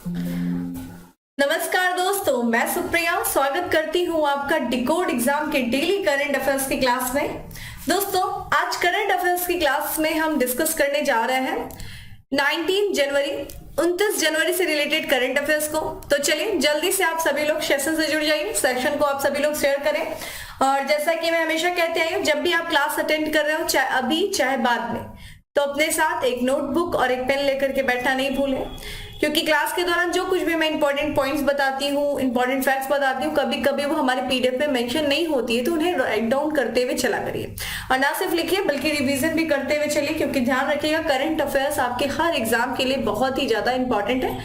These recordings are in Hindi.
नमस्कार दोस्तों, मैं सुप्रिया स्वागत करती हूँ आपका डिकोड एग्जाम के डेली करंट अफेयर्स की क्लास में। दोस्तों, आज करंट अफेयर्स की क्लास में हम डिस्कस करने जा रहे हैं 19 जनवरी 29 जनवरी से रिलेटेड करंट अफेयर्स को। तो चलिए जल्दी से आप सभी लोग सेशन से जुड़ जाइए, सेशन को आप सभी लोग शेयर करें। और जैसा कि मैं हमेशा कहते आई हूँ, जब भी आप क्लास अटेंड कर रहे हो, चाहे अभी चाहे बाद में, तो अपने साथ एक नोटबुक और एक पेन लेकर के बैठना नहीं भूलें, क्योंकि क्लास के दौरान जो कुछ भी मैं इंपॉर्टेंट पॉइंट्स बताती हूँ, इंपॉर्टेंट फैक्ट्स बताती हूँ, कभी कभी वो हमारे पीडीएफ में मेंशन नहीं होती है, तो उन्हें राइट डाउन करते हुए चला करिए। और ना सिर्फ लिखिए बल्कि रिवीजन भी करते हुए चलिए, क्योंकि ध्यान रखिएगा करंट अफेयर्स आपके हर एग्जाम के लिए बहुत ही ज्यादा इंपॉर्टेंट है।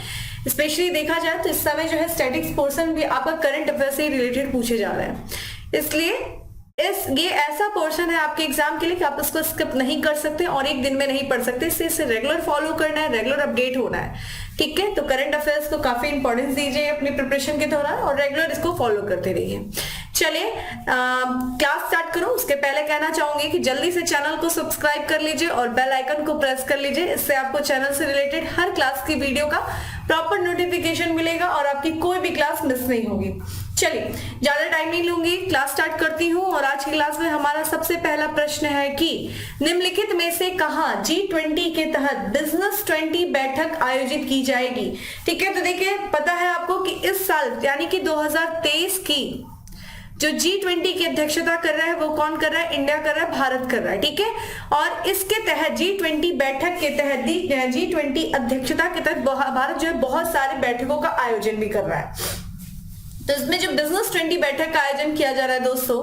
स्पेशली देखा जाए तो इस समय जो है स्टैटिक्स पोर्शन भी आपका करंट अफेयर से रिलेटेड पूछे जा रहे हैं, इसलिए ये ऐसा पोर्शन है आपके एग्जाम के लिए कि आप इसको स्किप नहीं कर सकते और एक दिन में नहीं पढ़ सकते। इसे रेगुलर फॉलो करना है, रेगुलर अपडेट होना है, ठीक है। तो करंट अफेयर्स को काफी इंपॉर्टेंस दीजिए अपनी प्रिपरेशन के दौरान और रेगुलर इसको फॉलो करते रहिए। चलिए क्लास स्टार्ट करूं उसके पहले कहना चाहूंगी कि जल्दी से चैनल को सब्सक्राइब कर लीजिए और बेल आइकन को प्रेस कर लीजिए। इससे आपको चैनल से रिलेटेड हर क्लास की वीडियो का प्रॉपर नोटिफिकेशन मिलेगा और आपकी कोई भी क्लास मिस नहीं होगी। चलिए ज्यादा टाइम नहीं लूंगी, क्लास स्टार्ट करती हूँ। और आज की क्लास में हमारा सबसे पहला प्रश्न है कि निम्नलिखित में से कहां G20 के तहत बिजनेस 20 बैठक आयोजित की जाएगी। ठीक है, तो देखिए पता है आपको कि इस साल यानी कि 2023 की जो G20 की अध्यक्षता कर रहा है वो कौन कर रहा है? इंडिया कर रहा है, भारत कर रहा है, ठीक है। और इसके तहत G20 बैठक के तहत G20 अध्यक्षता के तहत भारत जो है बहुत सारी बैठकों का आयोजन भी कर रहा है। तो इसमें जो बिजनेस 20 बैठक का आयोजन किया जा रहा है दोस्तों,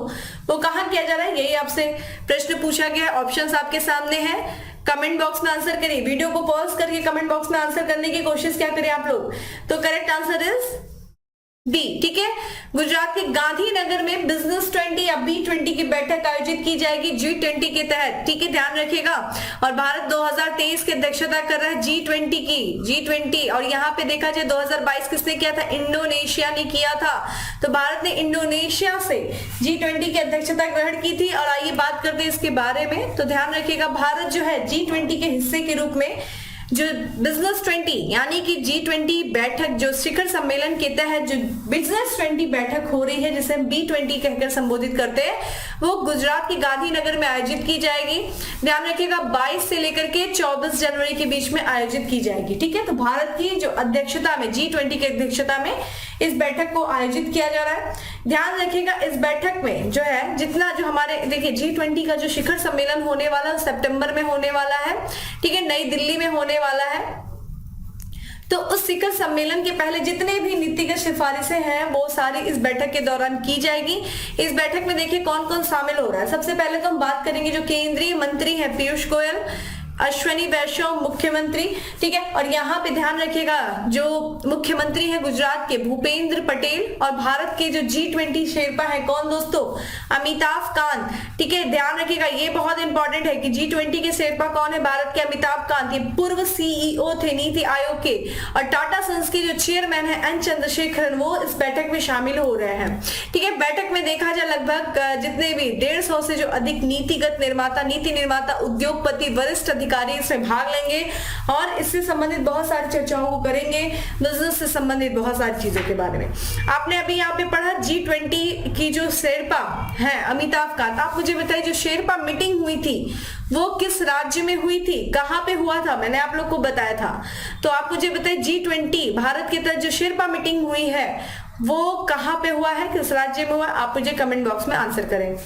वो कहाँ किया जा रहा है, यही आपसे प्रश्न पूछा गया। ऑप्शंस आपके सामने हैं, कमेंट बॉक्स में आंसर करिए। वीडियो को पॉज करके कमेंट बॉक्स में आंसर करने की कोशिश क्या करें आप लोग। तो करेक्ट आंसर इज बी, ठीक है। गुजरात के गांधीनगर में बिजनेस 20 या B20 की बैठक आयोजित की जाएगी G20 के तहत, ठीक है, ध्यान रखिएगा। और भारत 2023 की अध्यक्षता कर रहा है G20। और यहाँ पे देखा जाए 2022 किसने किया था? इंडोनेशिया ने किया था। तो भारत ने इंडोनेशिया से G20 की अध्यक्षता ग्रहण की थी। और आइए बात करते हैं इसके बारे में। तो ध्यान रखिएगा भारत जो है G20 के हिस्से के रूप में जो बिजनेस 20 यानी कि G20 बैठक जो शिखर सम्मेलन के तहत जो बिजनेस 20 बैठक हो रही है, जिसे हम B20 कहकर संबोधित करते हैं, वो गुजरात के गांधीनगर में आयोजित की जाएगी। ध्यान रखिएगा 22 से लेकर के 24 जनवरी के बीच में आयोजित की जाएगी, ठीक है। तो भारत की जो अध्यक्षता में G20 की अध्यक्षता में इस बैठक को आयोजित किया जा रहा है। ध्यान रखिएगा इस बैठक में जो है जितना जो हमारे देखिए G20 का जो शिखर सम्मेलन होने वाला है सितंबर में होने वाला है, ठीक है, नई दिल्ली में होने वाला है। तो उस शिखर सम्मेलन के पहले जितने भी नीतिगत सिफारिशें हैं वो सारी इस बैठक के दौरान की जाएगी। इस बैठक में देखिए कौन कौन शामिल हो रहा है। सबसे पहले तो हम बात करेंगे जो केंद्रीय मंत्री है पीयूष गोयल, अश्विनी वैष्णव मुख्यमंत्री, ठीक है। और यहाँ पे ध्यान रखिएगा जो मुख्यमंत्री है गुजरात के भूपेंद्र पटेल, और भारत के जो G20 शेरपा है कौन दोस्तों? अमिताभ कांत, ठीक है। ध्यान रखिएगा ये बहुत इंपॉर्टेंट है कि G20 के शेरपा कौन है? भारत के अमिताभ कांत, ये पूर्व CEO थे नीति आयोग के। और टाटा सन्स के जो चेयरमैन है एन चंद्रशेखरन, वो इस बैठक में शामिल हो रहे हैं, ठीक है। बैठक में देखा जाए लगभग जितने भी 150 से जो अधिक नीतिगत निर्माता, नीति निर्माता, उद्योगपति, वरिष्ठ अधिकारी इसमें भाग लेंगे और इससे संबंधित बहुत सारी चर्चाओं को करेंगे, बिजनेस से संबंधित बहुत सारी चीजों के बारे में। आपने अभी यहाँ पे पढ़ा G20 की जो शेरपा है अमिताभ कांत। आप मुझे बताइए जो शेरपा मीटिंग हुई थी वो किस राज्य में हुई थी, कहां पे हुआ था? मैंने आप लोग को बताया था। तो आप मुझे बताइए G20 भारत के तहत जो शेरपा मीटिंग हुई है वो कहां पे हुआ है, किस राज्य में हुआ? आप मुझे कमेंट बॉक्स में आंसर करें।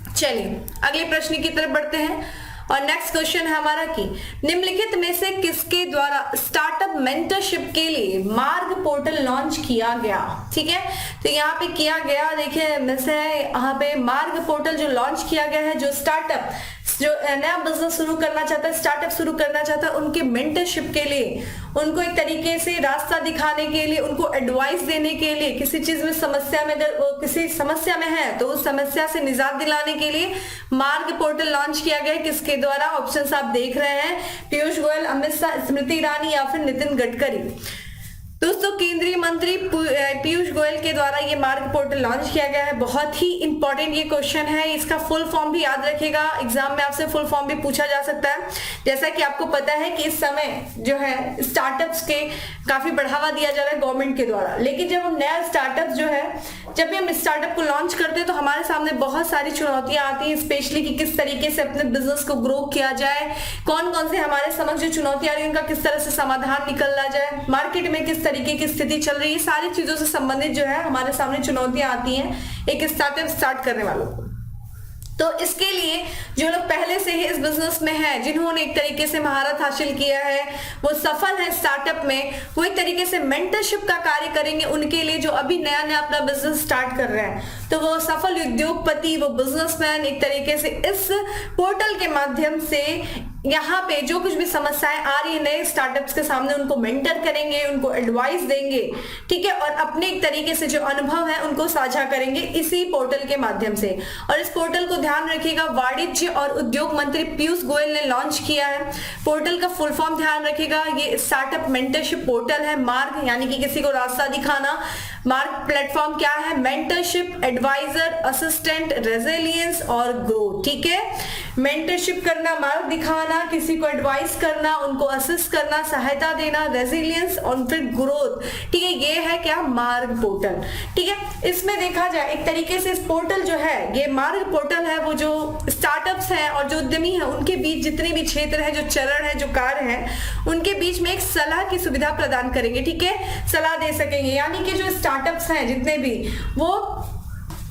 चलिए अगले प्रश्न की तरफ बढ़ते हैं। और नेक्स्ट क्वेश्चन है हमारा कि निम्नलिखित में से किसके द्वारा स्टार्टअप मेंटरशिप के लिए मार्ग पोर्टल लॉन्च किया गया, ठीक है। तो यहाँ पे किया गया, देखिए मिस है यहाँ पे मार्ग पोर्टल जो लॉन्च किया गया है, जो स्टार्टअप जो नया बिजनेस शुरू करना चाहता है, स्टार्टअप शुरू करना चाहता है, उनके मेंटरशिप के लिए, उनको एक तरीके से रास्ता दिखाने के लिए, उनको एडवाइस देने के लिए, किसी चीज में समस्या में अगर वो किसी समस्या में है तो उस समस्या से निजात दिलाने के लिए मार्ग पोर्टल लॉन्च किया गया। किसके द्वारा? ऑप्शंस आप देख रहे हैं, पीयूष गोयल, अमित शाह, स्मृति ईरानी या फिर नितिन गडकरी। दोस्तों केंद्रीय मंत्री पीयूष गोयल के द्वारा ये मार्ग पोर्टल लॉन्च किया गया है। बहुत ही इंपॉर्टेंट ये क्वेश्चन है, इसका फुल फॉर्म भी याद रखेगा, एग्जाम में आपसे फुल फॉर्म भी पूछा जा सकता है। जैसा कि आपको पता है कि इस समय जो है स्टार्टअप्स के काफी बढ़ावा दिया जा रहा है गवर्नमेंट के द्वारा, लेकिन जब हम नया स्टार्टअप जो है, जब भी हम स्टार्टअप को लॉन्च करते हैं तो हमारे सामने बहुत सारी चुनौतियां आती हैं, स्पेशली कि किस तरीके से अपने बिजनेस को ग्रो किया जाए, कौन कौन से हमारे समक्ष जो चुनौतियां आ रही है उनका किस तरह से समाधान निकलना जाए, मार्केट में किस तरीके की स्थिति चल रही है, सारी चीजों से संबंधित जो है हमारे सामने चुनौतियां आती हैं एक स्टार्टअप स्टार्ट करने वालों को। तो इसके लिए जो लोग पहले से ही इस बिजनेस में हैं, जिन्होंने एक तरीके से महारत हासिल किया है, वो सफल है स्टार्टअप में, वो एक तरीके से मेंटरशिप का कार्य करेंगे उनके लिए जो अभी नया नया अपना बिजनेस स्टार्ट कर रहे हैं। तो वो सफल उद्योगपति, वो बिजनेसमैन एक तरीके से इस पोर्टल के माध्यम से यहाँ पे जो कुछ भी समस्याएं आ रही है नए स्टार्टअप्स के सामने, उनको मेंटर करेंगे, उनको एडवाइस देंगे, ठीक है, और अपने एक तरीके से जो अनुभव है उनको साझा करेंगे इसी पोर्टल के माध्यम से। और इस पोर्टल को ध्यान रखिएगा, वाणिज्य और उद्योग मंत्री पीयूष गोयल ने लॉन्च किया है। पोर्टल का फुल फॉर्म ध्यान रखिएगा, ये स्टार्टअप मेंटरशिप पोर्टल है। मार्ग यानी कि किसी को रास्ता दिखाना, मार्ग प्लेटफॉर्म क्या है, मेंटरशिप, एडवाइजर, असिस्टेंट, रेजिलियंस और ग्रोथ, ठीक है। मेंटरशिप करना, मार्ग दिखाना, किसी को एडवाइस करना, उनको असिस्ट करना, सहायता देना, रेजिलियंस और फिर ग्रोथ, ठीक है, ये है क्या, मार्ग पोर्टल, ठीक है। इसमें देखा जाए एक तरीके से इस पोर्टल जो है, ये मार्ग पोर्टल है, वो जो स्टार्टअप्स हैं और जो उद्यमी है उनके बीच जितने भी क्षेत्र है, जो चरण है, जो कार्य है, उनके बीच में एक सलाह की सुविधा प्रदान करेंगे, ठीक है, सलाह दे सकेंगे। यानी कि जो स्टार्टअप्स हैं जितने भी, वो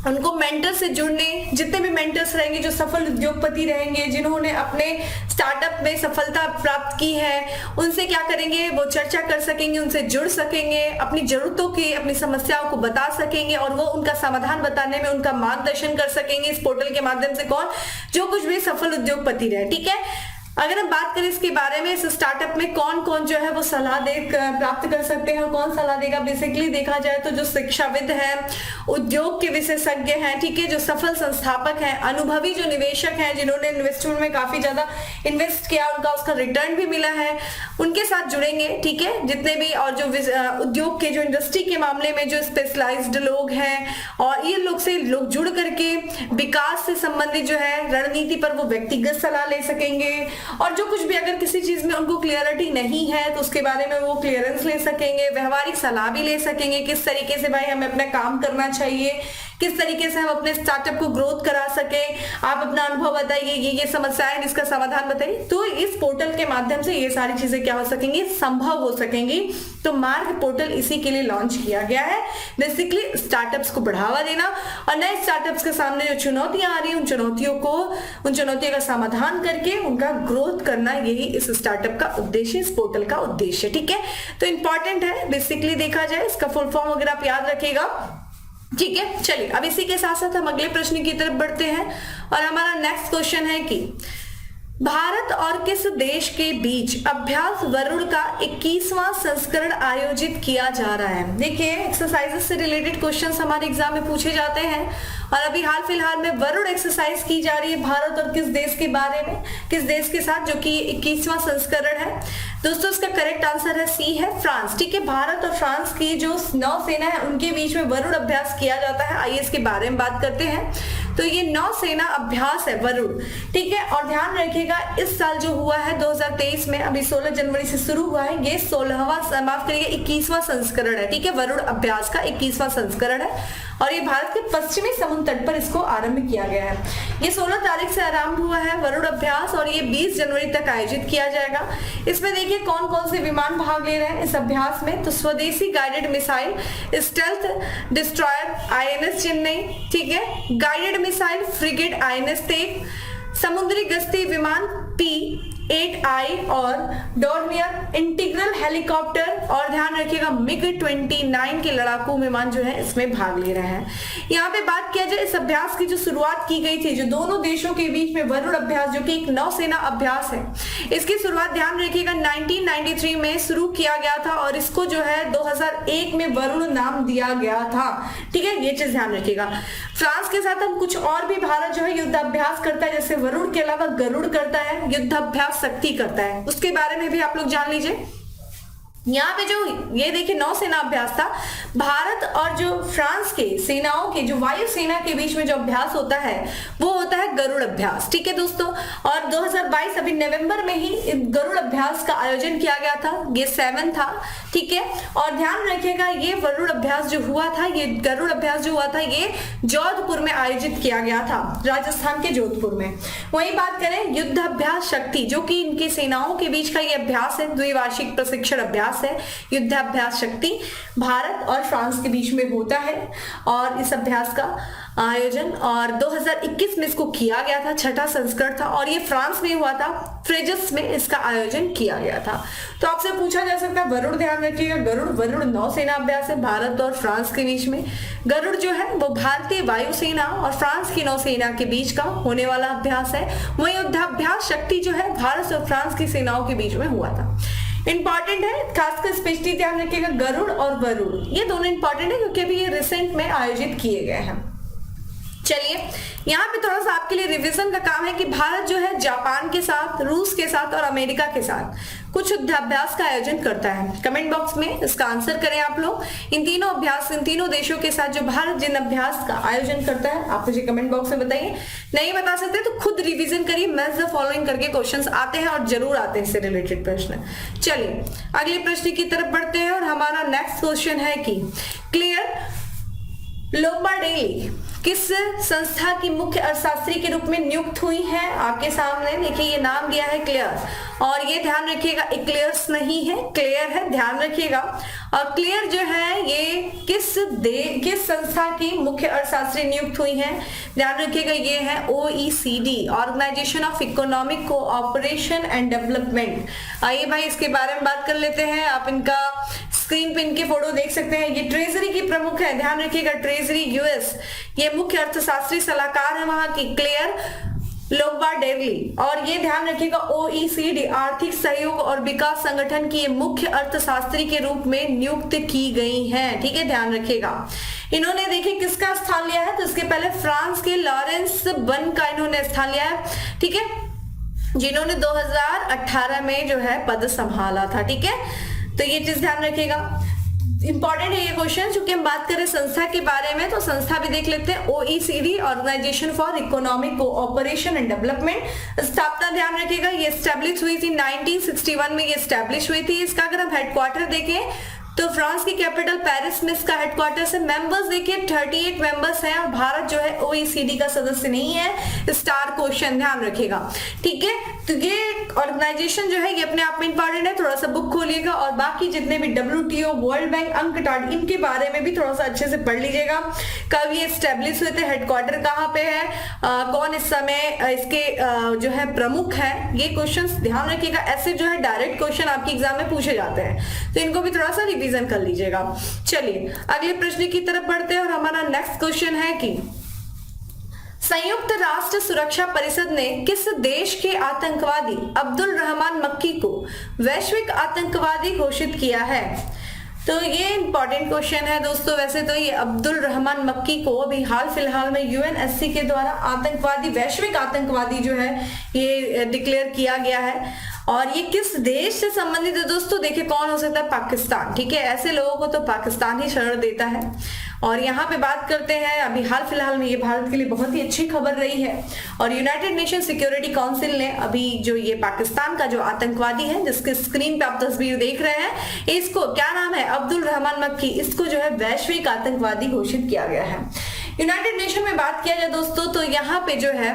उनको मेंटर से जुड़ने, जितने भी मेंटर्स रहेंगे जो सफल उद्योगपति रहेंगे, जिन्होंने अपने स्टार्टअप में सफलता प्राप्त की है, उनसे क्या करेंगे, वो चर्चा कर सकेंगे, उनसे जुड़ सकेंगे, अपनी जरूरतों की, अपनी समस्याओं को बता सकेंगे और वो उनका समाधान बताने में उनका मार्गदर्शन कर सकेंगे इस पोर्टल के माध्यम से। कौन, जो कुछ भी सफल उद्योगपति रहे, ठीक है। अगर हम बात करें इसके बारे में, इस स्टार्टअप में कौन कौन जो है वो सलाह दे प्राप्त कर सकते हैं और कौन सलाह देगा, बेसिकली देखा जाए तो जो शिक्षाविद है, उद्योग के विशेषज्ञ हैं, ठीक है, जो सफल संस्थापक हैं, अनुभवी जो निवेशक हैं, जिन्होंने इन्वेस्टमेंट में काफी ज्यादा इन्वेस्ट किया, उनका उसका रिटर्न भी मिला है, उनके साथ जुड़ेंगे, ठीक है, जितने भी, और जो उद्योग के जो इंडस्ट्री के मामले में जो स्पेशलाइज्ड लोग हैं, और ये लोग से लोग जुड़ करके विकास से संबंधित जो है रणनीति पर वो व्यक्तिगत सलाह ले सकेंगे, और जो कुछ भी अगर किसी चीज में उनको क्लियरिटी नहीं है तो उसके बारे में वो क्लियरेंस ले सकेंगे, व्यवहारिक सलाह भी ले सकेंगे, किस तरीके से भाई हमें अपना काम करना चाहिए, किस तरीके से हम अपने स्टार्टअप को ग्रोथ करा सके, आप अपना अनुभव बताइए, ये समस्या है जिसका समाधान बताइए। तो इस पोर्टल के माध्यम से ये सारी चीजें क्या हो सकेंगी, संभव हो सकेंगी। तो मार्ग पोर्टल इसी के लिए लॉन्च किया गया है, बेसिकली स्टार्टअप्स को बढ़ावा देना और नए स्टार्टअप्स के सामने जो चुनौतियां आ रही है उन चुनौतियों का समाधान करके उनका ग्रोथ करना, यही इस स्टार्टअप का उद्देश्य, इस पोर्टल का उद्देश्य, ठीक है। तो इंपॉर्टेंट है, बेसिकली देखा जाए इसका फुल फॉर्म अगर आप याद रखेगा, ठीक है। चलिए अब इसी के साथ साथ हम अगले प्रश्न की तरफ बढ़ते हैं और हमारा नेक्स्ट क्वेश्चन है कि भारत और किस देश के बीच अभ्यास वरुण का 21वां संस्करण आयोजित किया जा रहा है। देखिए एक्सरसाइजेस से रिलेटेड क्वेश्चंस हमारे एग्जाम में पूछे जाते हैं और अभी हाल फिलहाल में वरुण एक्सरसाइज की जा रही है भारत और किस देश के बारे में, किस देश के साथ, जो कि 21वां संस्करण है। दोस्तों इसका करेक्ट आंसर है सी है, फ्रांस, ठीक है। भारत और फ्रांस की जो नौसेना है उनके बीच में वरुण अभ्यास किया जाता है। आइए इसके बारे में बात करते हैं। तो ये नौसेना अभ्यास है वरुण, ठीक है। और ध्यान रखिएगा इस साल जो हुआ है 2023 में, अभी 16 जनवरी से शुरू हुआ है, ये 21वां संस्करण है, ठीक है। वरुण अभ्यास का 21वां संस्करण है और ये भारत के पश्चिमी समुद्र तट पर इसको आरंभ किया गया है। ये 16 तारीख से आरंभ हुआ है वरुण अभ्यास और ये 20 जनवरी तक आयोजित किया जाएगा। इसमें देखिए कौन कौन से विमान भाग ले रहे हैं इस अभ्यास में। तो स्वदेशी guided missile stealth destroyer INS Chennai, ठीक है, guided missile frigate INS Tegh, समुद्री गश्ती विमान P-8I और डॉर्नियर इंटीग्रल हेलीकॉप्टर और ध्यान रखिएगा MiG-29 के लड़ाकू विमान जो है इसमें भाग ले रहे हैं। यहाँ पे बात किया जाए इस अभ्यास की जो शुरुआत की गई थी, जो दोनों देशों के बीच में वरुण अभ्यास जो कि एक नौसेना अभ्यास है, इसकी शुरुआत ध्यान रखिएगा 1993 में शुरू किया गया था और इसको जो है 2001 में वरुण नाम दिया गया था, ठीक है, ये चीज ध्यान रखिएगा। फ्रांस के साथ हम कुछ और भी भारत जो है युद्धाभ्यास करता है, जैसे वरुण के अलावा गरुड़ करता है, युद्धाभ्यास शक्ति करता है, उसके बारे में भी आप लोग जान लीजिए। यहाँ पे जो ये देखिए नौसेना अभ्यास था, भारत और जो फ्रांस के सेनाओं के जो वायु सेना के बीच में जो अभ्यास होता है वो होता है गरुड़ अभ्यास। ठीक है दोस्तों, और 2022 अभी नवंबर में ही गरुड़ अभ्यास का आयोजन किया गया था, ये 7 था। ठीक है, और ध्यान रखिएगा ये गरुड़ अभ्यास जो हुआ था, ये गरुड़ अभ्यास जो हुआ था ये जोधपुर में आयोजित किया गया था, राजस्थान के जोधपुर में। वही बात करें युद्ध अभ्यास शक्ति, जो कि इनकी सेनाओं के बीच का ये अभ्यास है, द्विवार्षिक प्रशिक्षण अभ्यास है युद्धाभ्यास शक्ति, भारत और फ्रांस के बीच में होता है। और इस अभ्यास का आयोजन और 2021 में इसको किया गया था, छठा संस्करण था, और ये फ्रांस में हुआ था, फ्रेजस में इसका आयोजन किया गया था। तो आपसे पूछा जा सकता है गरुड़, ध्यान रखिएगा गरुड़ नौसेना अभ्यास है भारत और फ्रांस के बीच में। गरुड़ जो है वो भारतीय वायुसेना और फ्रांस की नौसेना के बीच का होने वाला अभ्यास है। वही युद्धाभ्यास शक्ति जो है भारत और फ्रांस की सेनाओं के बीच में हुआ था। इंपॉर्टेंट है, खासकर स्पेशली ध्यान रखिएगा गरुड़ और वरुड़, ये दोनों इंपॉर्टेंट है क्योंकि अभी ये रिसेंट में आयोजित किए गए हैं। चलिए यहाँ पे थोड़ा सा आपके लिए रिवीजन का काम है कि भारत जो है जापान के साथ, रूस के साथ और अमेरिका के साथ कुछ युद्धाभ्यास का आयोजन करता है। कमेंट बॉक्स में इसका आंसर करें आप लोग। इन तीनों देशों के साथ जो भारत जिन अभ्यास का आयोजन करता है आप मुझे कमेंट बॉक्स में बताइए। नहीं बता सकते तो खुद रिवीजन करिए, मैच द फॉलोइंग करके क्वेश्चंस आते हैं और जरूर आते हैं इससे रिलेटेड प्रश्न। चलिए अगले प्रश्न की तरफ बढ़ते हैं और हमारा नेक्स्ट क्वेश्चन है कि क्लेयर लोम्बार्डेली किस संस्था की मुख्य अर्थशास्त्री के रूप में नियुक्त हुई है? आपके सामने देखिए ये नाम दिया है क्लेयर, और ये ध्यान रखिएगा एक्लेयर्स नहीं है, क्लेयर है, ध्यान रखिएगा। और क्लेयर जो है ये किस संस्था की मुख्य अर्थशास्त्री नियुक्त हुई है? ध्यान रखिएगा ये है OECD, organisation of economic cooperation and development. आइए भाई इसके बारे में बात कर लेते हैं। आप इनका स्क्रीन पे इनके फोटो देख सकते हैं। ये ट्रेजरी की प्रमुख है, ध्यान रखिएगा ट्रेजरी US, ये मुख्य अर्थशास्त्री सलाहकार है वहां की क्लेयर लोम्बार्डेली। और ये ध्यान रखिएगा OECD आर्थिक सहयोग और विकास संगठन की मुख्य अर्थशास्त्री के रूप में नियुक्त की गई हैं। ठीक है, ध्यान रखिएगा। इन्होंने देखिए किसका स्थान लिया है, तो इसके पहले फ्रांस के लॉरेंस बन का इन्होंने स्थान लिया है। ठीक है, जिन्होंने 2018 में जो है पद संभाला था। ठीक है, तो ये चीज ध्यान रखिएगा, इंपॉर्टेंट है ये क्वेश्चन। चूंकि हम बात करें संस्था के बारे में तो संस्था भी देख लेते हैं, OECD organisation for economic cooperation and development. स्थापना ध्यान रखिएगा ये एस्टेब्लिश हुई थी 1961 में, ये एस्टेब्लिश हुई थी। इसका अगर हम हेडक्वार्टर देखें तो फ्रांस की कैपिटल पेरिस में इसका हेडक्वार्टर्स है। मेंबर्स देखिए 38 मेंबर्स हैं और भारत जो है OECD का सदस्य नहीं है। स्टार क्वेश्चन ध्यान रखिएगा। ठीक है, तो ये ऑर्गेनाइजेशन जो है ये अपने आप में इंपॉर्टेंट है, थोड़ा सा बुक खोलिएगा और बाकी जितने भी WTO, वर्ल्ड बैंक, अंकटाड, इनके बारे में भी थोड़ा सा अच्छे से पढ़ लीजिएगा। कब ये एस्टेब्लिश हुए थे, हेडक्वार्टर कहाँ पे है, कौन इस समय इसके जो है प्रमुख है, ये क्वेश्चन ध्यान रखिएगा। ऐसे जो है डायरेक्ट क्वेश्चन आपके एग्जाम में पूछे जाते हैं, तो इनको भी थोड़ा सा रिवीजन कर लीजिएगा। चलिए अगले प्रश्न की तरफ बढ़ते हैं और हमारा नेक्स्ट क्वेश्चन है कि संयुक्त राष्ट्र सुरक्षा परिषद ने किस देश के आतंकवादी अब्दुल रहमान मक्की को वैश्विक आतंकवादी घोषित किया है? तो ये इंपॉर्टेंट क्वेश्चन है दोस्तों। वैसे तो ये अब्दुल रहमान मक्की को अभी हाल फिलहाल में UNSC के द्वारा आतंकवादी, वैश्विक आतंकवादी जो है ये डिक्लेयर किया गया है। और ये किस देश से संबंधित है दोस्तों? देखिए कौन हो सकता है, पाकिस्तान। ठीक है, ऐसे लोगों को तो पाकिस्तान ही शरण देता है। और यहाँ पे बात करते हैं अभी हाल फिलहाल में, ये भारत के लिए बहुत ही अच्छी खबर रही है और यूनाइटेड नेशन सिक्योरिटी काउंसिल ने अभी जो ये पाकिस्तान का जो आतंकवादी है, जिसके स्क्रीन पे आप तस्वीर देख रहे हैं, इसको क्या नाम है, अब्दुल रहमान मक्की, इसको जो है वैश्विक आतंकवादी घोषित किया गया है। यूनाइटेड नेशन में बात किया जाए दोस्तों तो यहाँ पे जो है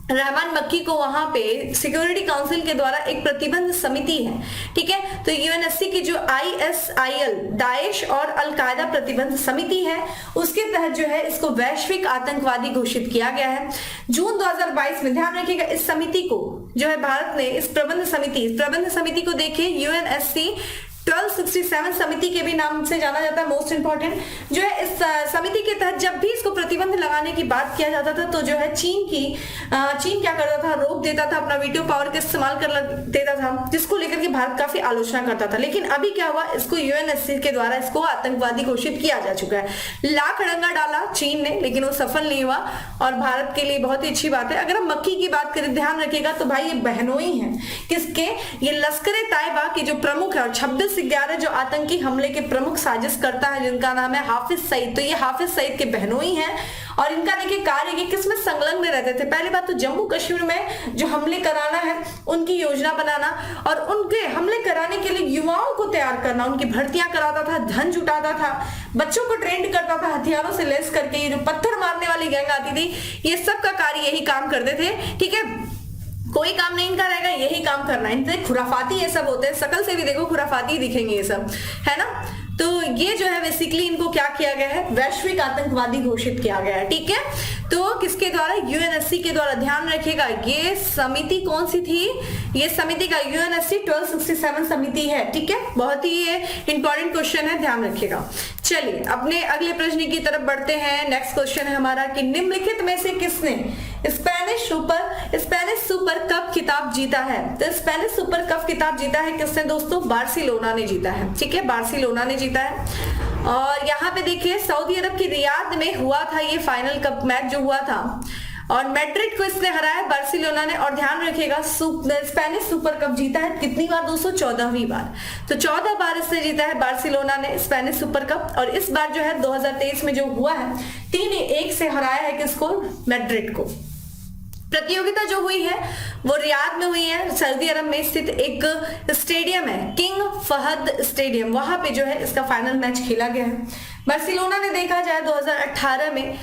रहमान मक्की को वहां पे सिक्योरिटी काउंसिल के द्वारा एक प्रतिबंध समिति है। ठीक है, तो UNSC की जो ISIL, दाइश और अल-कायदा प्रतिबंध समिति है, उसके तहत जो है इसको वैश्विक आतंकवादी घोषित किया गया है जून 2022 में। ध्यान रखिएगा इस समिति को जो है भारत ने, इस प्रबंध समिति को देखिए UNSC 1267 समिति के भी नाम से जाना जाता है, मोस्ट इंपॉर्टेंट जो है। इस समिति के तहत जब भी इसको प्रतिबंध लगाने की बात किया जाता था तो जो है चीन क्या करता था, रोक देता था, अपना वीटो पावर का इस्तेमाल कर देता था, जिसको लेकर के भारत काफी आलोचना करता था। लेकिन अभी क्या हुआ, इसको UNSC के द्वारा इसको आतंकवादी घोषित किया जा चुका है। लाख डंगा डाला चीन ने, लेकिन वो सफल नहीं हुआ और भारत के लिए बहुत ही अच्छी बात है। अगर हम मक्की की बात करें, ध्यान रखिएगा तो भाई ये बहनोई है किसके, ये लश्कर-ए-तैयबा के जो प्रमुख है और 26 11 जो आतंकी हमले के प्रमुख साजिश करता है जिनका नाम है हाफिज सईद। तो ये हाफिज सईद के बहनोई हैं और इनका देखिए कार्य कि किसमें संलग्न रहते थे। पहली बात तो जम्मू कश्मीर में जो हमले कराना है उनकी योजना बनाना और उनके हमले कराने के लिए युवाओं को तैयार करना, उनकी भर्तियां कराता था, धन जुटाता था, बच्चों को ट्रेंड करता था हथियारों से लैस करके। ये जो पत्थर मारने वाली गैंग आती थी, ये सब का कार्य यही काम करते थे। ठीक है, कोई काम नहीं इनका रहेगा, यही काम करना। इनसे खुराफाती ये सब होते हैं, शकल से भी देखो खुराफाती दिखेंगे ये सब, है ना। तो ये जो है बेसिकली इनको क्या किया गया है, वैश्विक आतंकवादी घोषित किया गया है। ठीक है, तो किसके द्वारा, यूएनएससी के द्वारा। ध्यान रखिएगा ये समिति कौन सी थी, ये समिति का यूएनएससी 1267 समिति है। ठीक है, बहुत ही ये इंपॉर्टेंट क्वेश्चन है, ध्यान रखिएगा। चलिए अपने अगले प्रश्न की तरफ बढ़ते हैं। नेक्स्ट क्वेश्चन है हमारा कि निम्नलिखित में से किसने स्पेनिश सुपर कप खिताब जीता है। तो स्पेनिश सुपर कप खिताब जीता है किसने दोस्तों, बार्सिलोना ने जीता है। ठीक है, बार्सिलोना ने जीता है। और यहाँ पे देखिए सऊदी अरब की रियाद में हुआ था ये फाइनल कप मैच जो हुआ था और मैड्रिड को इसने हराया बार्सिलोना ने। और ध्यान रखिएगा स्पेनिश सुपर कप जीता है कितनी बार दोस्तों, 14वीं बार। तो 14 बार इसने जीता है बार्सिलोना ने स्पेनिश सुपर कप। और इस बार जो है 2023 में जो हुआ है 3-1 से हराया है किसको, मैड्रिड को। प्रतियोगिता जो हुई है वो रियाद में हुई है, सऊदी अरब में स्थित एक स्टेडियम है किंग फहद स्टेडियम, वहां पे जो है इसका फाइनल मैच खेला गया है। बार्सिलोना ने देखा जाए 2018 में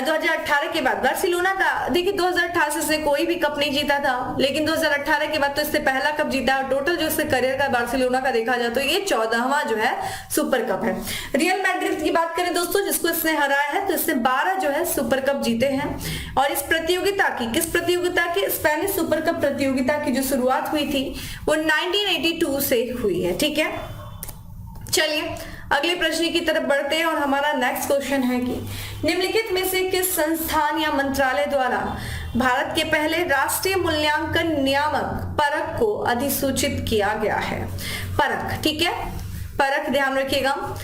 2018 के बाद बार्सिलोना का देखिए 2018 से इसने कोई भी कप नहीं जीता था, लेकिन 2018 के बाद तो इससे पहला कप जीता और टोटल जो इससे करियर का बार्सिलोना का देखा जाए तो ये 14वां जो है सुपर कप है। रियल मैड्रिड की बात करें दोस्तों जिसको इसने हराया है, तो इसने 12 जो है सुपर कप जीते हैं। और इस प्रतियोगिता की, किस प्रतियोगिता की, स्पेनिश सुपर कप प्रतियोगिता की जो शुरुआत हुई थी वो 1982 से हुई है। ठीक है, चलिए अगले प्रश्न की तरफ बढ़ते हैं और हमारा नेक्स्ट क्वेश्चन है कि निम्नलिखित में से किस संस्थान या मंत्रालय द्वारा भारत के पहले राष्ट्रीय मूल्यांकन नियामक परख को अधिसूचित किया गया है। परख, ठीक है, परख ध्यान रखिएगा।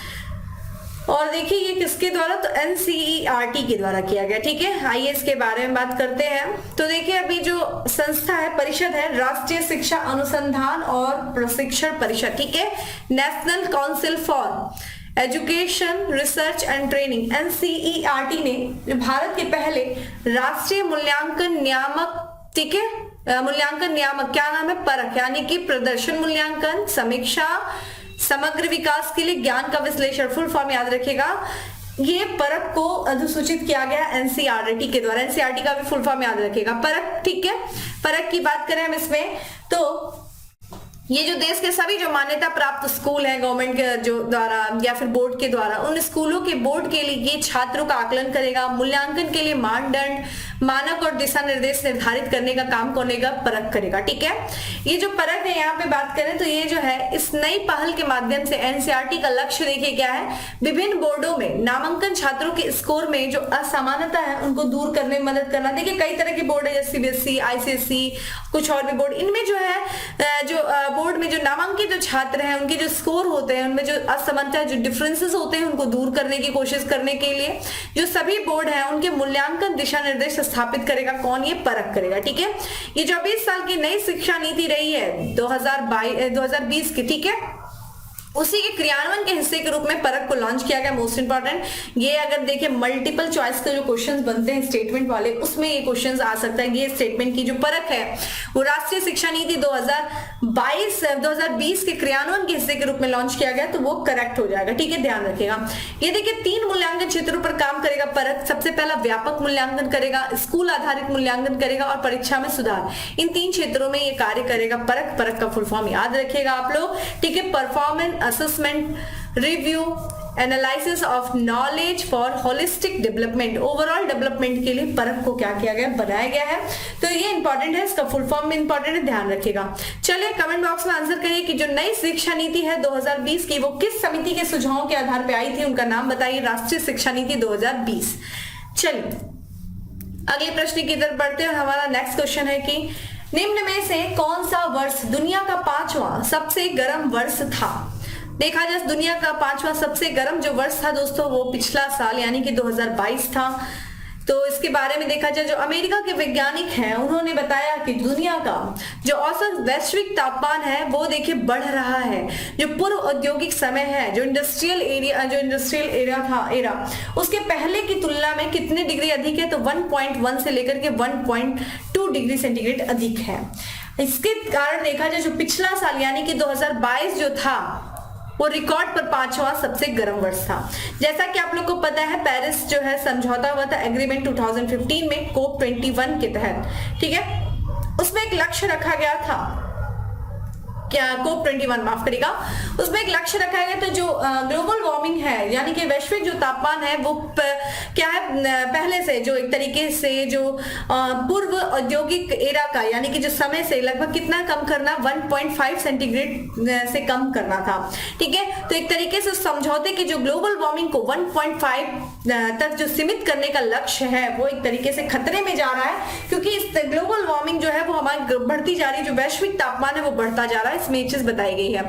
और देखिए ये किसके द्वारा, तो एनसीईआरटी के द्वारा किया गया। ठीक है, आइए इसके बारे में बात करते हैं। तो देखिए अभी जो संस्था है, परिषद है, राष्ट्रीय शिक्षा अनुसंधान और प्रशिक्षण परिषद। ठीक है, national council for education research and training, NCERT ने भारत के पहले राष्ट्रीय मूल्यांकन नियामक, ठीक है, मूल्यांकन नियामक क्या नाम है, परख, यानी कि प्रदर्शन मूल्यांकन, समीक्षा, समग्र विकास के लिए ज्ञान का विश्लेषण, फुल फॉर्म याद रखिएगा। ये परख को अधिसूचित किया गया एनसीईआरटी के द्वारा। एनसीईआरटी का भी फुल फॉर्म याद रखिएगा, परख। ठीक है, परख की बात करें हम इसमें तो ये जो देश के सभी जो मान्यता प्राप्त स्कूल हैं गवर्नमेंट के जो द्वारा या फिर बोर्ड के द्वारा, उन स्कूलों के बोर्ड के लिए ये छात्रों का आकलन करेगा, मूल्यांकन के लिए मानदंड, मानक और दिशा निर्देश निर्धारित करने का काम करेगा, परख करेगा। ठीक है, ये जो परख है यहाँ पे बात करें तो ये जो है इस नई पहल के माध्यम से एनसीईआरटी का लक्ष्य देखिए क्या है, विभिन्न बोर्डों में नामांकन छात्रों के स्कोर में जो असमानता है उनको दूर करने में मदद करना। देखिए कई तरह के बोर्ड है जैसे सीबीएसई, आईसीएसई, कुछ और भी बोर्ड, इनमें जो है जो बोर्ड में जो नामांकित जो छात्र हैं उनके जो स्कोर होते हैं उनमें जो असमानता, जो डिफरेंसेस होते हैं उनको दूर करने की कोशिश करने के लिए जो सभी बोर्ड हैं उनके मूल्यांकन दिशा निर्देश स्थापित करेगा। कौन, ये परख करेगा। ठीक है, ये 24 साल की नई शिक्षा नीति रही है 2020 की, ठीक है, उसी के क्रियान्वयन के हिस्से के रूप में परख को लॉन्च किया गया। मोस्ट इंपॉर्टेंट ये अगर देखिए मल्टीपल चॉइस के जो क्वेश्चंस बनते हैं स्टेटमेंट वाले, उसमें ये क्वेश्चंस आ सकता है। ये स्टेटमेंट की जो परख है वो राष्ट्रीय शिक्षा नीति 2020 के क्रियान्वयन के हिस्से के रूप में लॉन्च किया गया, तो वो करेक्ट हो जाएगा। ठीक है, ध्यान रखिएगा। ये देखिए 3 मूल्यांकन क्षेत्रों पर काम करेगा परख। सबसे पहला व्यापक मूल्यांकन करेगा, स्कूल आधारित मूल्यांकन करेगा और परीक्षा में सुधार। इन 3 क्षेत्रों में ये कार्य करेगा परख। परख का फुल फॉर्म याद रखिएगा आप लोग। ठीक है, performance assessment, review, analysis of knowledge for holistic development, overall development के लिए परख को क्या किया गया, बनाया गया है। तो ये इंपॉर्टेंट है, इसका फुल फॉर्म में इंपॉर्टेंट है, ध्यान रखिएगा। चलिए कमेंट बॉक्स में आंसर करिए कि जो नई शिक्षा नीति है 2020 की वो किस समिति के सुझावों के आधार पर आई थी, उनका नाम बताइए। राष्ट्रीय शिक्षा नीति 2020। चलिए अगले प्रश्न की तरफ बढ़ते हैं और हमारा नेक्स्ट क्वेश्चन है कि निम्न में से कौन सा वर्ष दुनिया का 5वां सबसे गर्म वर्ष था। देखा जाए दुनिया का 5वां सबसे गर्म जो वर्ष था दोस्तों वो पिछला साल यानी कि 2022 था। तो इसके बारे में देखा जाए, जो अमेरिका के वैज्ञानिक हैं उन्होंने बताया कि दुनिया का जो औसत वैश्विक तापमान है वो देखिए बढ़ रहा है। जो पूर्व औद्योगिक समय है, जो इंडस्ट्रियल एरिया था उसके पहले की तुलना में कितने डिग्री अधिक है, तो 1.1 से लेकर के 1.2 डिग्री सेंटीग्रेड अधिक है। इसके कारण देखा जाए जो पिछला साल यानी कि 2022 जो था वो रिकॉर्ड पर 5वां सबसे गर्म वर्ष था। जैसा कि आप लोग को पता है पेरिस जो है समझौता हुआ था एग्रीमेंट 2015 में COP21 के तहत, ठीक है। उसमें एक लक्ष्य रखा गया था, क्या COP21 माफ करेगा, उसमें एक लक्ष्य रखा गया। तो जो ग्लोबल वार्मिंग है यानी कि वैश्विक जो तापमान है वो क्या है, पहले से जो एक तरीके से जो पूर्व औद्योगिक एरा का यानी कि जो समय से लगभग कितना कम करना, 1.5 सेंटीग्रेड से कम करना था, ठीक है। तो एक तरीके से समझौते की जो ग्लोबल वार्मिंग को 1.5 तक जो सीमित करने का लक्ष्य है वो एक तरीके से खतरे में जा रहा है, क्योंकि इस ग्लोबल वार्मिंग जो है वो हमारी बढ़ती जा रही है, जो वैश्विक तापमान है वो बढ़ता जा रहा है। इसमें चीज बताई गई है।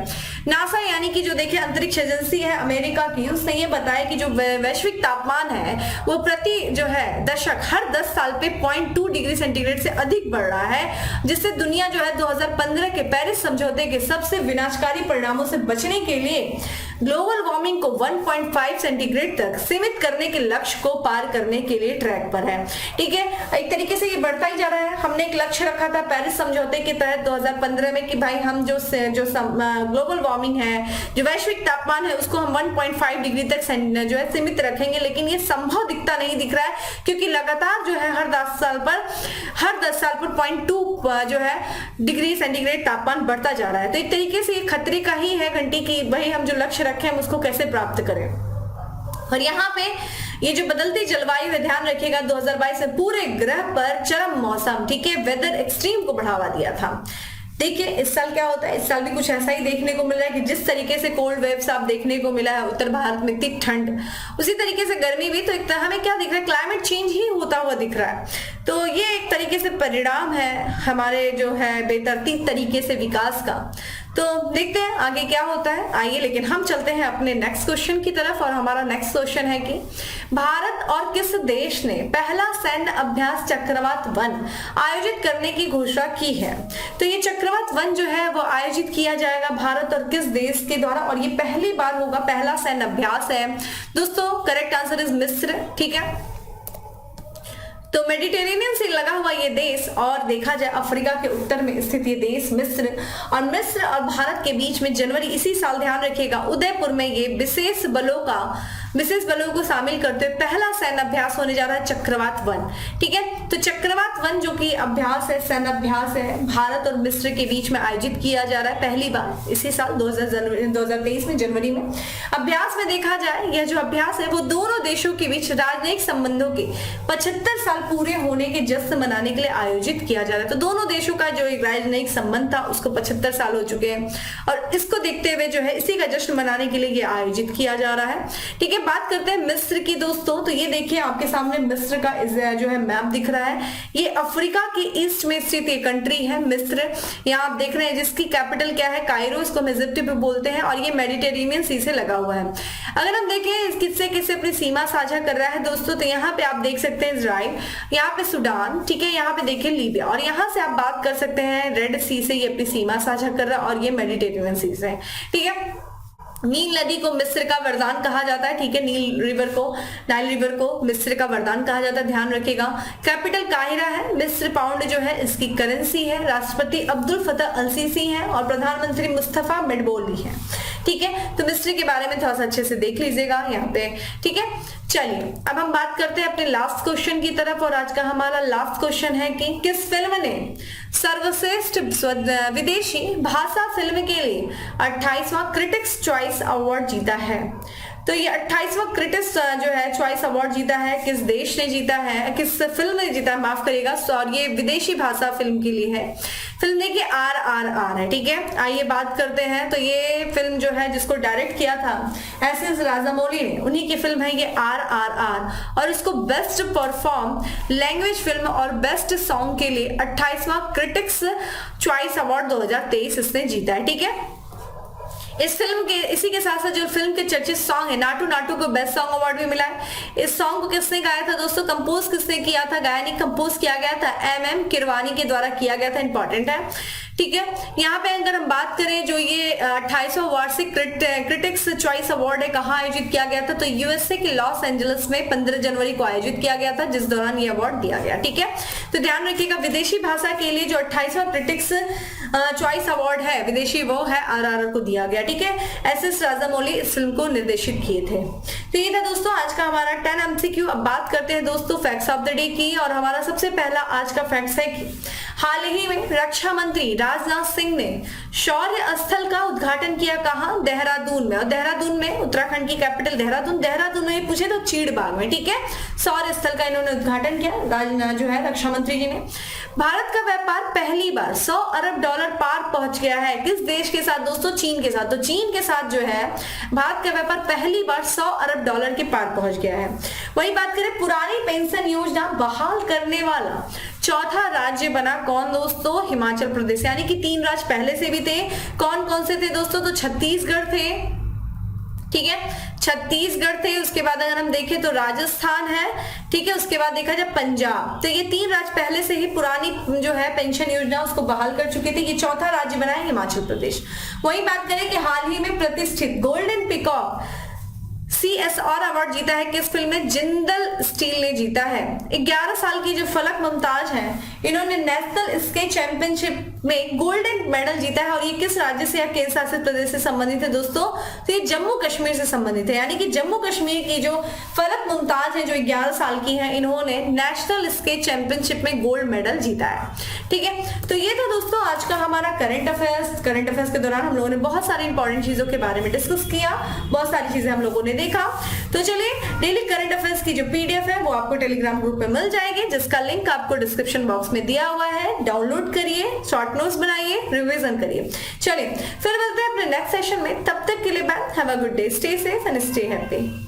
नासा यानी कि जो देखिए अंतरिक्ष एजेंसी है अमेरिका की, उसने ये बताया कि जो वैश्विक तापमान है वो प्रति जो है दशक हर 10 साल पे 0.2 डिग्री सेंटीग्रेड से अधिक बढ़ रहा है, जिससे दुनिया जो है 2015 के पेरिस समझौते के सबसे विनाशकारी परिणामों से बचने के लिए ग्लोबल वार्मिंग को 1.5 सेंटीग्रेड तक सीमित करने के लक्ष्य को पार करने के लिए ट्रैक पर है, ठीक है। एक तरीके से ये बढ़ता ही जा रहा है। हमने एक लक्ष्य रखा था पेरिस समझौते के तहत 2015 में कि भाई हम जो ग्लोबल वार्मिंग है, जो वैश्विक तापमान है उसको हम 1.5 डिग्री तक जो है सीमित रखेंगे, लेकिन ये संभव नहीं दिख रहा है, क्योंकि लगातार जो है हर 10 साल पर 0.2 जो है डिग्री सेंटीग्रेड तापमान बढ़ता जा रहा है। तो एक तरीके से ये खतरे का ही है घंटी की भाई हम जो लक्ष्य रखे हम उसको कैसे प्राप्त करें। और यहाँ पे ये जो बदलती जलवायु है ध्यान रखिएगा, 2022 में पूरे ग्रह पर चरम मौसम, ठीक है, वेदर एक्सट्रीम को बढ़ावा दिया था। देखिए इस साल क्या होता है, इस साल भी कुछ ऐसा ही देखने को मिल रहा है कि जिस तरीके से कोल्ड वेव्स आप देखने को मिला है उत्तर भारत में, इतनी ठंड, उसी तरीके से गर्मी भी, तो एक हमें क्या दिख रहा है, क्लाइमेट चेंज ही होता हुआ दिख रहा है। तो ये एक तरीके से परिणाम है हमारे जो है बेतरतीब तरीके से विकास का। तो देखते हैं आगे क्या होता है। आइए लेकिन हम चलते हैं अपने नेक्स्ट क्वेश्चन की तरफ, और हमारा नेक्स्ट क्वेश्चन है कि भारत और किस देश ने पहला सैन्य अभ्यास चक्रवात 1 आयोजित करने की घोषणा की है। तो ये चक्रवात 1 जो है वो आयोजित किया जाएगा भारत और किस देश के द्वारा, और ये पहली बार होगा, पहला सैन्य अभ्यास है दोस्तों। करेक्ट आंसर इज मिस्र, ठीक है। तो मेडिटेरेनियन से लगा हुआ ये देश, और देखा जाए अफ्रीका के उत्तर में स्थित ये देश मिस्र, और मिस्र और भारत के बीच में जनवरी इसी साल ध्यान रखिएगा उदयपुर में ये विशेष बलों को शामिल करते हुए पहला सैन्य अभ्यास होने जा रहा है चक्रवात 1, ठीक है। तो चक्रवात 1 जो कि अभ्यास है, सैन्य अभ्यास है, भारत और मिस्र के बीच में आयोजित किया जा रहा है पहली बार इसी साल 2023 में जनवरी में। अभ्यास में देखा जाए यह जो अभ्यास है वो दोनों देशों के बीच राजनयिक संबंधों के 75 साल पूरे होने के जश्न मनाने के लिए आयोजित किया जा रहा है। तो दोनों देशों का जो एक राजनयिक संबंध था उसको 75 साल हो चुके हैं, और इसको देखते हुए जो है इसी का जश्न मनाने के लिए ये आयोजित किया जा रहा है, ठीक है। बात करते हैं मिस्र की दोस्तों, तो ये देखिए आपके सामने मिस्र का जो है मैप दिख रहा है। ये अफ्रीका के ईस्ट में स्थित ये कंट्री है मिस्र। यहाँ आप देख रहे हैं जिसकी कैपिटल क्या है, कायरो, इसको हम इजिप्ट भी बोलते हैं, और ये मेडिटेरेनियन सी से लगा हुआ है। अगर हम देखें किससे अपनी सीमा साझा कर रहा है दोस्तों, तो यहाँ पे आप देख सकते हैं इजराइल, यहाँ पे सूडान, ठीक है, यहाँ पे देखिए लीबिया, और यहाँ से आप बात कर सकते हैं रेड सी से ये अपनी सीमा साझा कर रहा है, और ये मेडिटेरेनियन सी से, ठीक है। नील नदी को मिस्र का वरदान कहा जाता है, ठीक है, नाइल रिवर को मिस्र का वरदान कहा जाता है, ध्यान रखिएगा। कैपिटल काहिरा है, मिस्र पाउंड जो है इसकी करेंसी है, राष्ट्रपति अब्दुल फतह अल सीसी हैं, और प्रधानमंत्री मुस्तफा मेडबोली है, ठीक है। तो मिस्र के बारे में थोड़ा सा अच्छे से देख लीजिएगा यहाँ पे, ठीक है। चलिए अब हम बात करते हैं अपने लास्ट क्वेश्चन की तरफ, और आज का हमारा लास्ट क्वेश्चन है कि किस फिल्म ने सर्वश्रेष्ठ विदेशी भाषा फिल्म के लिए 28वां क्रिटिक्स चॉइस अवार्ड जीता है। तो ये 28वां क्रिटिक्स जो है चॉइस अवार्ड जीता है, किस देश ने जीता है, किस फिल्म ने जीता है, माफ करिएगा, और ये विदेशी भाषा फिल्म के लिए है। फिल्म देखिए RRR है, ठीक है। आइए बात करते हैं। तो ये फिल्म जो है जिसको डायरेक्ट किया था SS राजामौली ने, उन्हीं की फिल्म है ये RRR, और इसको बेस्ट परफॉर्म लैंग्वेज फिल्म और बेस्ट सॉन्ग के लिए 28वां क्रिटिक्स चॉइस अवार्ड 2023 इसने जीता है, ठीक है। इस फिल्म के इसी के साथ साथ जो फिल्म के चर्चित सॉन्ग है नाटू नाटू को बेस्ट सॉन्ग अवार्ड भी मिला है। इस सॉन्ग को किसने गाया था दोस्तों, कंपोज किसने किया था, गायन कंपोज किया गया था एम किरवानी के द्वारा किया गया था। इंपॉर्टेंट है, ठीक है। यहाँ पे अगर हम बात करें जो ये 28वां वार्षिक क्रिटिक्स चॉइस अवार्ड है कहाँ आयोजित किया गया था, तो यूएसए के लॉस एंजलिस में 15 जनवरी को आयोजित किया गया था, जिस दौरान ये अवार्ड दिया गया। ठीक है, तो ध्यान रखिएगा विदेशी भाषा के लिए जो 28वां क्रिटिक्स चॉइस अवार्ड है विदेशी, वो है आरआरआर को दिया गया। ठीक है, एस राजामौली इस फिल्म को निर्देशित किए थे। तो ये था दोस्तों आज का हमारा 10 MCQ। अब बात करते हैं दोस्तों फैक्ट्स ऑफ द डे की, और हमारा सबसे पहला आज का फैक्ट्स है कि हाल ही में रक्षा मंत्री राजनाथ सिंह ने शौर्य स्थल का उद्घाटन किया, कहां, देहरादून में। और देहरादून में उत्तराखंड की कैपिटल देहरादून में पूछे तो चीड़बाग में। ठीक है, शौर्य स्थल का इन्होंने उद्घाटन किया जो है रक्षा मंत्री जी ने। भारत का व्यापार पहली बार $100 अरब पार पहुंच गया है, किस देश के साथ दोस्तों, चीन के साथ। तो चीन के साथ जो है भारत का व्यापार पहली बार $100 अरब के पार पहुंच गया है। वही बात करें पुरानी पेंशन योजना बहाल करने वाला चौथा राज्य बना कौन दोस्तों, हिमाचल प्रदेश। यानी कि 3 राज्य पहले से भी थे, कौन कौन से थे दोस्तों, तो छत्तीसगढ़ थे, ठीक है, छत्तीसगढ़ थे, उसके बाद अगर हम देखें तो राजस्थान है, ठीक है, उसके बाद देखा जाए पंजाब। तो ये 3 राज्य पहले से ही पुरानी जो है पेंशन योजना उसको बहाल कर चुके थे। ये चौथा राज्य बना है हिमाचल प्रदेश। वही बात करें कि हाल ही में प्रतिष्ठित गोल्डन पीकॉक CSR अवार्ड जीता है किस फिल्म में, जिंदल स्टील ने जीता है। 11 साल की जो फलक मुमताज हैं, इन्होंने नेशनल स्केच चैंपियनशिप में गोल्डन मेडल जीता है। और ये किस राज्य से या केंद्र शासित प्रदेश से संबंधित है दोस्तों, तो ये जम्मू कश्मीर से संबंधित है। यानी कि जम्मू कश्मीर की जो फलक मुमताज है जो 11 साल की है, इन्होंने नेशनल स्केच चैंपियनशिप में गोल्ड मेडल जीता है। ठीक है, तो ये था दोस्तों आज का हमारा करंट अफेयर्स के दौरान हम लोगों ने बहुत सारी इंपॉर्टेंट चीजों के बारे में डिस्कस किया, बहुत सारी चीजें हम लोगों ने देखा। तो चलिए डेली करंट अफेयर्स की जो PDF है वो आपको टेलीग्राम ग्रुप पे मिल जाएगी, जिसका लिंक आपको डिस्क्रिप्शन बॉक्स में दिया हुआ है। डाउनलोड करिए, शॉर्ट नोट्स बनाइए, रिवीजन करिए। चलिए फिर मिलते हैं अपने नेक्स्ट सेशन में, तब तक के लिए bye, have a good day, stay safe and stay happy.